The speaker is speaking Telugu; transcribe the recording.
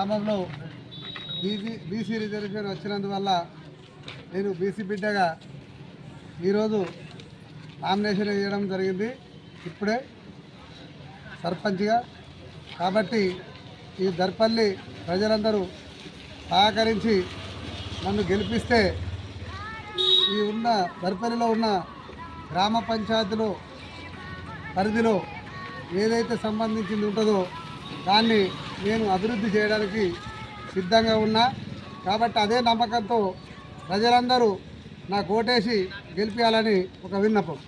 గ్రామంలో బీసీ రిజర్వేషన్ వచ్చినందువల్ల నేను బీసీ బిడ్డగా ఈరోజు నామినేషన్ వేయడం జరిగింది ఇప్పుడే సర్పంచ్గా. కాబట్టి ఈ దర్పల్లి ప్రజలందరూ సహకరించి నన్ను గెలిపిస్తే ఈ దర్పల్లిలో ఉన్న గ్రామ పంచాయతీలో పరిధిలో ఏదైతే సంబంధించింది ఉంటుందో దాన్ని నేను అభివృద్ధి చేయడానికి సిద్ధంగా ఉన్నా. కాబట్టి అదే నమ్మకంతో ప్రజలందరూ నాకు ఓటేసి గెలిపించాలని ఒక విన్నపం.